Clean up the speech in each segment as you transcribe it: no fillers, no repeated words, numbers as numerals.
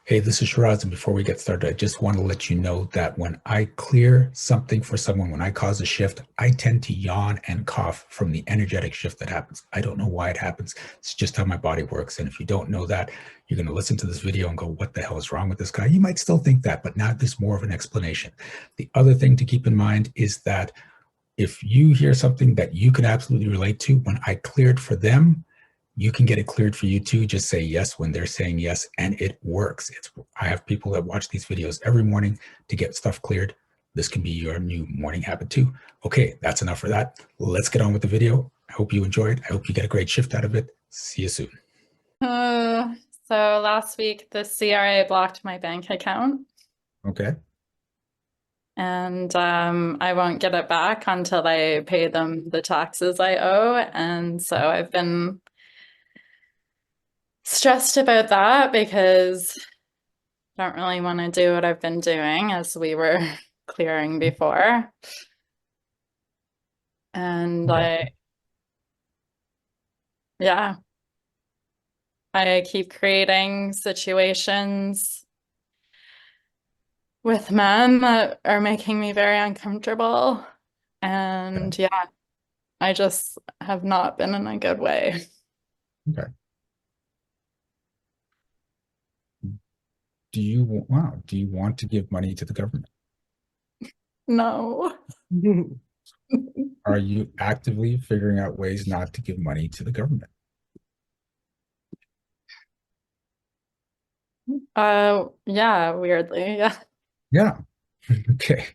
Hey, this is Shiraz, and before we get started, I just want to let you know that when I clear something for someone, when I cause a shift, I tend to yawn and cough from the energetic shift that happens. I don't know why it happens. It's just how my body works. And if you don't know that, you're going to listen to this video and go, what the hell is wrong with this guy? You might still think that, but now there's more of an explanation. The other thing to keep in mind is that if you hear something that you can absolutely relate to, when I cleared for them, you can get it cleared for you too. Just say yes when they're saying yes, and it works. I have people that watch these videos every morning to get stuff cleared. This can be your new morning habit too. Okay, that's enough for that. Let's get on with the video. I hope you enjoyed. I hope you get a great shift out of it. See you soon. Uh, so last week the CRA blocked my bank account Okay. and I won't get it back until I pay them the taxes I owe. And so I've been stressed about that because I don't really want to do what I've been doing as we were clearing before. And Okay. yeah, I keep creating situations with men that are making me very uncomfortable. Okay. And yeah, I just have not been in a good way. Okay. Do you want to give money to the government? No. Are you actively figuring out ways not to give money to the government? Yeah, weirdly, yeah. Yeah. Okay.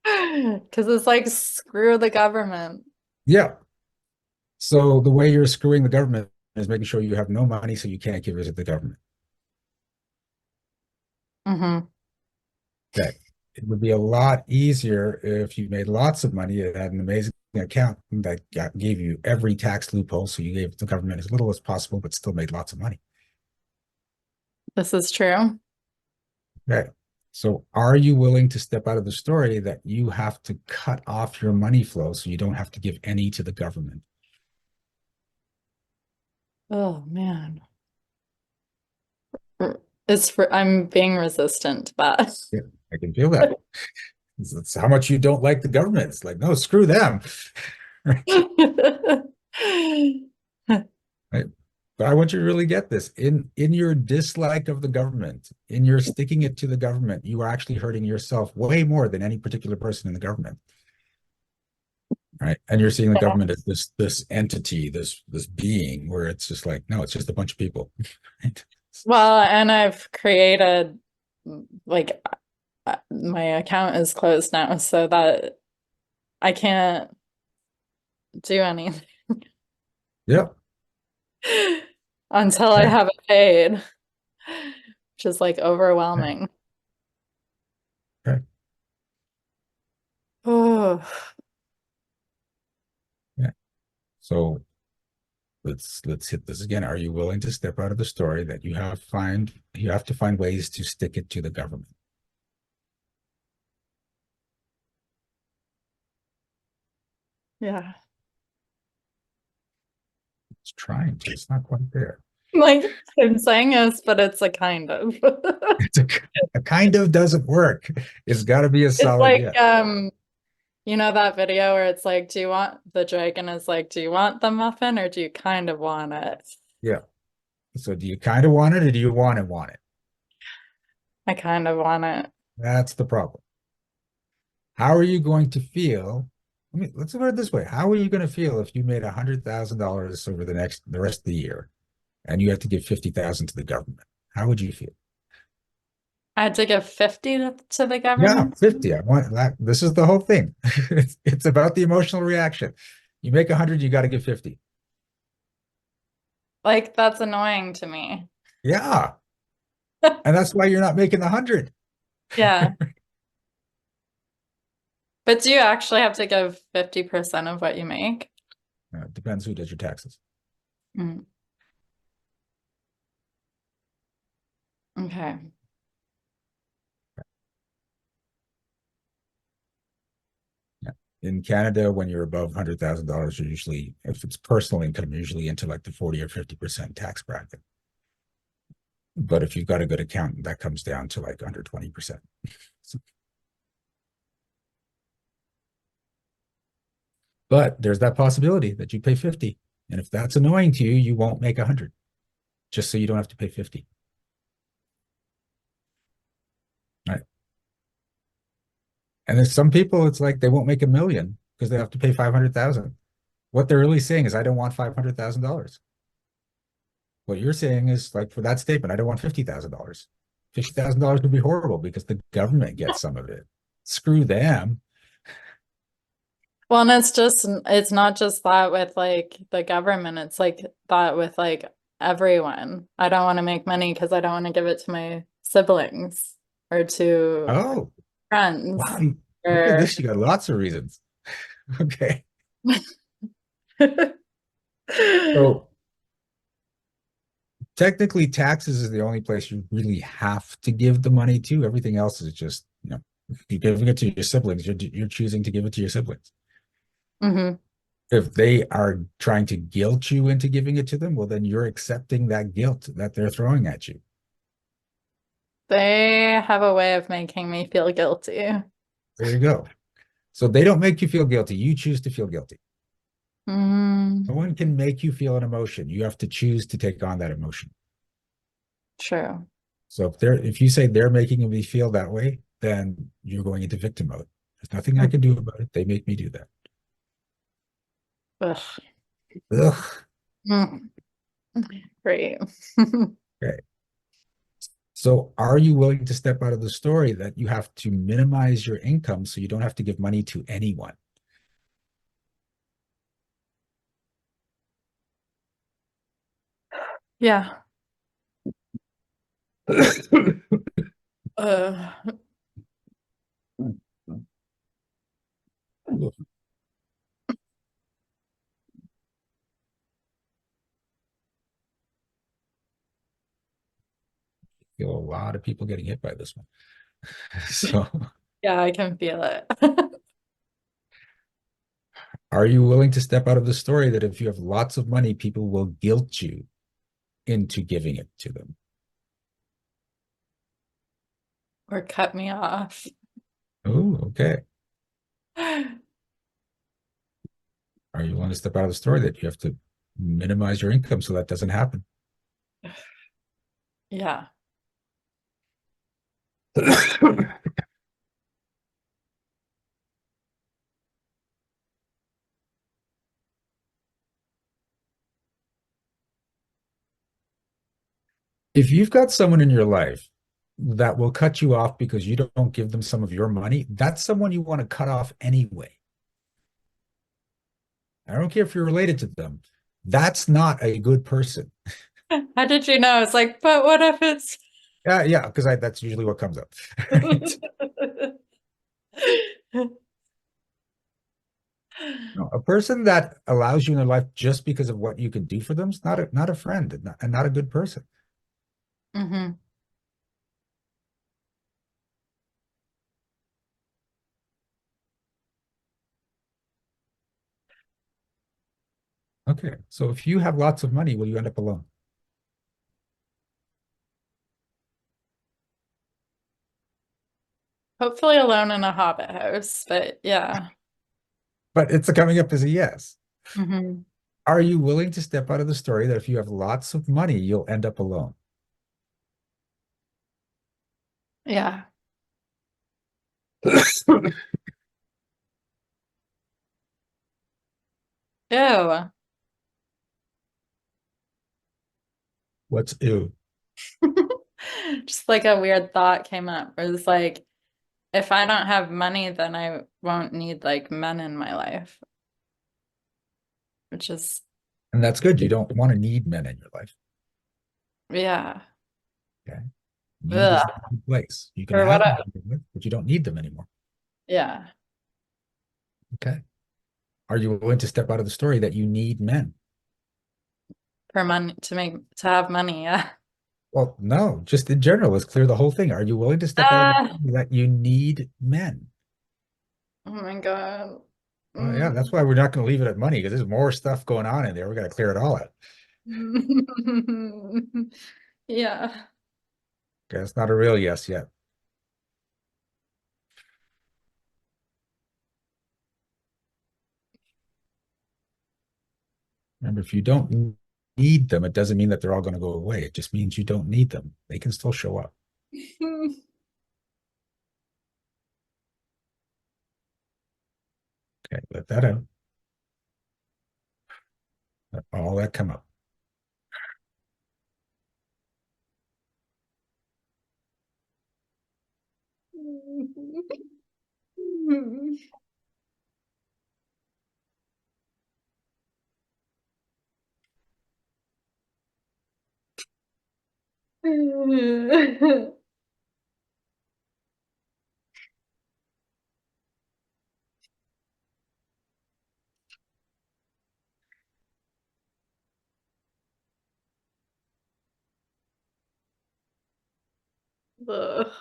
Because it's like screw the government. Yeah. So the way you're screwing the government is making sure you have no money so you can't give it to the government. Hmm. Okay. It would be a lot easier if you made lots of money and had an amazing account that gave you every tax loophole. So you gave the government as little as possible, but still made lots of money. This is true. Okay. So are you willing to step out of the story that you have to cut off your money flow so you don't have to give any to the government? Oh man. I'm being resistant to that. Yeah, I can feel that. It's how much you don't like the government. It's like, no, screw them. Right? But I want you to really get this. In your dislike of the government, in your sticking it to the government, you are actually hurting yourself way more than any particular person in the government. Right. And you're seeing the government as this entity, this being where it's just like, no, it's just a bunch of people. Right? Well, and I've created like my account is closed now, so that I can't do anything Yeah. until I Okay. have it paid, which is like Okay. overwhelming. Okay. Oh, Yeah. So let's hit this again. Are you willing to step out of the story that you have to find ways to stick it to the government? yeah. It's trying to, it's not quite there. Like I'm saying yes, but it's a kind of. It's a kind of doesn't work. It's got to be a It's solid like yes. you know that video where it's like, do you want the dragon is like, do you want the muffin or do you kind of want it? Yeah. So do you kind of want it or do you want it? I kind of want it. That's the problem. How are you going to feel? Let's put it this way. How are you going to feel if you made $100,000 over the rest of the year and you have to give 50,000 to the government? How would you feel? I had to give 50 to the Yeah, government. 50. I want that. This is the whole thing. It's about the emotional reaction. You make 100, you got to give 50. Like that's annoying to me. Yeah. And that's why you're not making 100. Yeah. But do you actually have to give 50% of what you make? It depends who does your taxes. Mm, okay. Yeah. In Canada, when you're above $100,000, you're usually, if it's personal income, you're usually into like the 40 or 50% tax bracket. But if you've got a good accountant, that comes down to like under 20%. But there's that possibility that you pay 50. And if that's annoying to you, you won't make 100, just so you don't have to pay 50. Right. And there's some people, it's like they won't make 1 million because they have to pay 500,000. What they're really saying is, I don't want $500,000. What you're saying is, like, for that statement, I don't want $50,000. $50,000 would be horrible because the government gets some of it. Screw them. Well, and it's not just that with like the government, it's like that with like everyone. I don't want to make money because I don't want to give it to my siblings or to Oh, wow. friends Look at or this. You got lots of reasons. Okay. So technically, taxes is the only place you really have to give the money to. Everything else is just, you're giving it to your siblings. You're choosing to give it to your siblings. hmm If they are trying to guilt you into giving it to them, well, then you're accepting that guilt that they're throwing at you. They have a way of making me feel guilty. There you go. So they don't make you feel guilty. You choose to feel guilty. No Mm, one can make you feel an emotion. You have to choose to take on that emotion. true. So if you say they're making me feel that way, then you're going into victim mode. There's nothing I Mm, can do about it. They make me do that. ugh. Ugh. Mm, great. Okay. So are you willing to step out of the story that you have to minimize your income so you don't have to give money to anyone? Yeah. Uh, Feel a lot of people getting hit by this one. So yeah, I can feel it. are you willing to step out of the story that if you have lots of money, people will guilt you into giving it to them? Or cut me off. Oh, okay. Are you willing to step out of the story that you have to minimize your income so that doesn't happen? Yeah. If you've got someone in your life that will cut you off because you don't give them some of your money, that's someone you want to cut off anyway. I don't care if you're related to them. That's not a good person. How did you know? It's like, but what if it's Yeah, because that's usually what comes up. No, a person that allows you in their life just because of what you can do for them is not a friend and not a good person. hmm Okay, so if you have lots of money, will you end up alone? Hopefully alone in a hobbit house, but yeah. But it's coming up as a yes. hmm Are you willing to step out of the story that if you have lots of money, you'll end up alone? Yeah. Ew. What's ew? Just like a weird thought came up. It was like, if I don't have money, then I won't need like men in my life, which is, And that's good. You don't want to need men in your life. yeah. Okay. Need is Ugh. not a good place. You can Or what? have them in your life, but you don't need them anymore. Yeah. Okay. Are you willing to step out of the story that you need men? For money to have money. Yeah. Well, no, just in general, let's clear the whole thing. Are you willing to step out of the Ah, story that you need men? oh my God. Yeah, that's why we're not going to leave it at money because there's more stuff going on in there. We got to clear it all out. Yeah. Okay, it's not a real yes yet. Remember, if you don't need them, it doesn't mean that they're all going to go away. It just means you don't need them. They can still show up. Okay, let that out. Let all that come up. Ugh.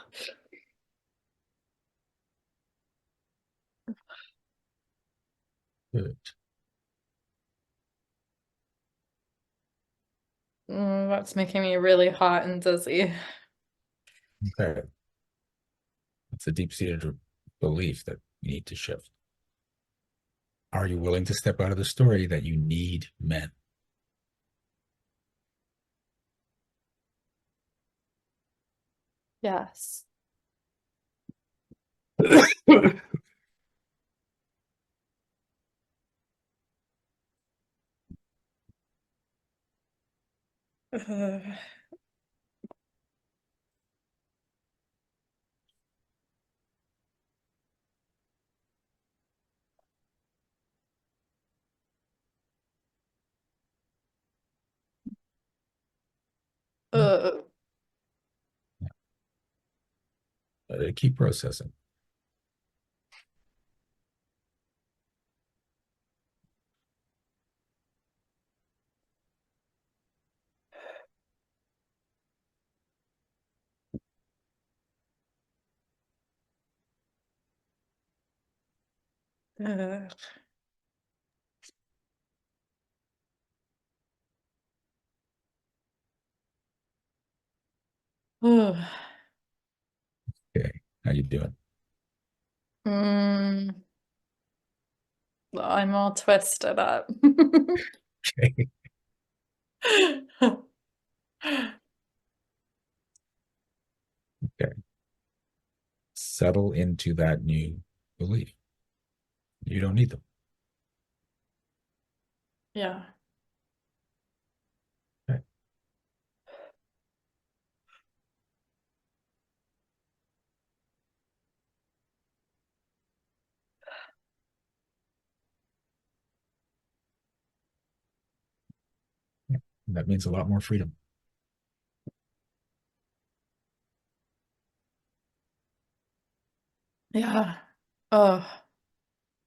Good. That's making me really hot and dizzy. Okay. It's a deep-seated belief that you need to shift. Are you willing to step out of the story that you need men? Yes. Ugh. Ugh. Keep processing. Ugh. Ugh. Okay. How you doing? Mm, I'm all twisted up. Okay. Okay. Settle into that new belief. You don't need them. Yeah. Okay. Yeah. That means a lot more freedom. Yeah. Oh,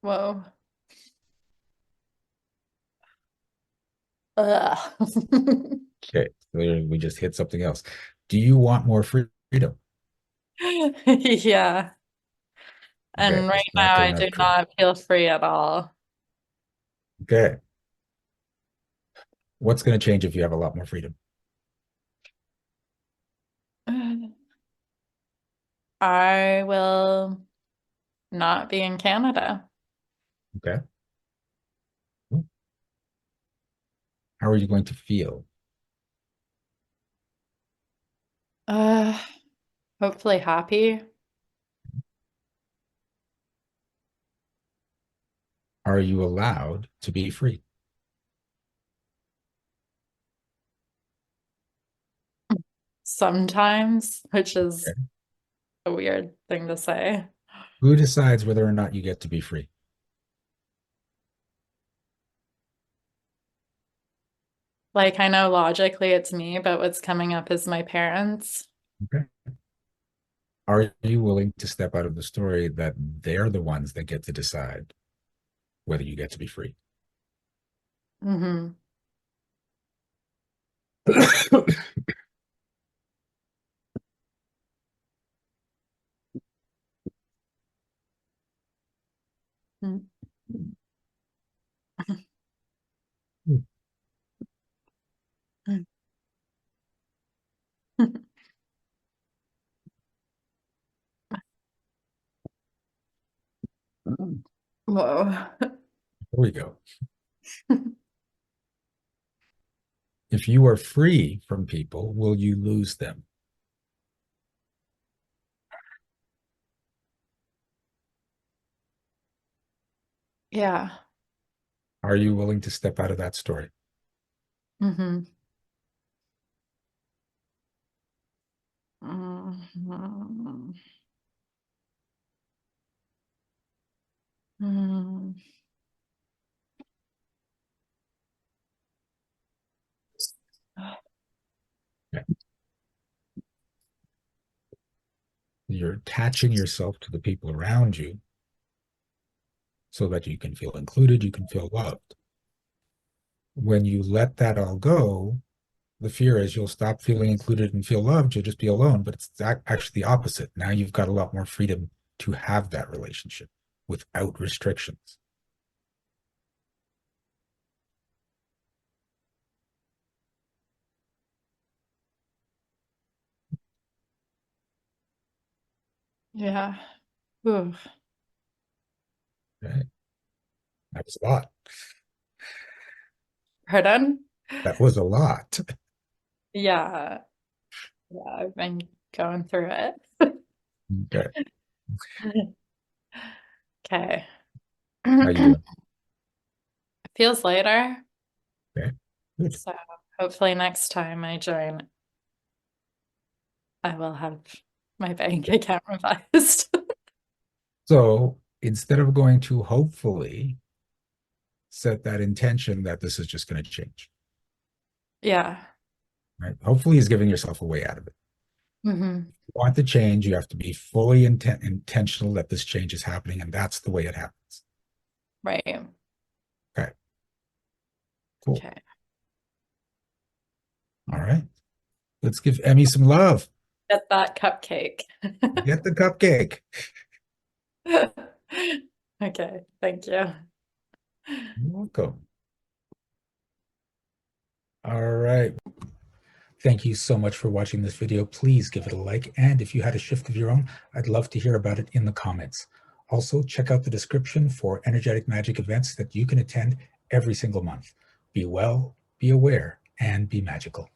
whoa. Ugh. Okay. So we just hit something else. Do you want more freedom? Yeah. Okay. And right It's not now good I do enough freedom. not feel free at all. Okay. What's going to change if you have a lot more freedom? I will not be in Canada. Okay. How are you going to feel? Uh, Hopefully happy. Are you allowed to be free? Sometimes, which is Okay. a weird thing to say. Who decides whether or not you get to be free? Like, I know logically it's me, but what's coming up is my parents. Okay. Are you willing to step out of the story that they're the ones that get to decide whether you get to be free? Hmm. Whoa. Here we go. If you are free from people, will you lose them? Yeah. Are you willing to step out of that story? Mm-hmm. Mm-hmm. Mm. Yeah. You're attaching yourself to the people around you so that you can feel included, you can feel loved. When you let that all go, the fear is you'll stop feeling included and feel loved, you'll just be alone. But it's actually the opposite. Now you've got a lot more freedom to have that relationship without restrictions. Yeah. Ooh. Right? That was a lot. Pardon? That was a lot. Yeah. Yeah, I've been going through it. Okay. Okay. How you doing? Feels lighter. Okay. Good. So hopefully next time I join, I will have my bank account revised. So instead of going to hopefully set that intention that this is just going to change, Yeah. right? Hopefully is giving yourself a way out of it. Hmm. You want the change, you have to be fully intentional that this change is happening, and that's the way it happens. Right. Okay, cool. Okay. All right. Let's give Emmy some love. Get that cupcake. Get the cupcake. Okay. Thank you. You're welcome. All right. Thank you so much for watching this video. Please give it a like. And if you had a shift of your own, I'd love to hear about it in the comments. Also, check out the description for energetic magic events that you can attend every single month. Be well, be aware, and be magical.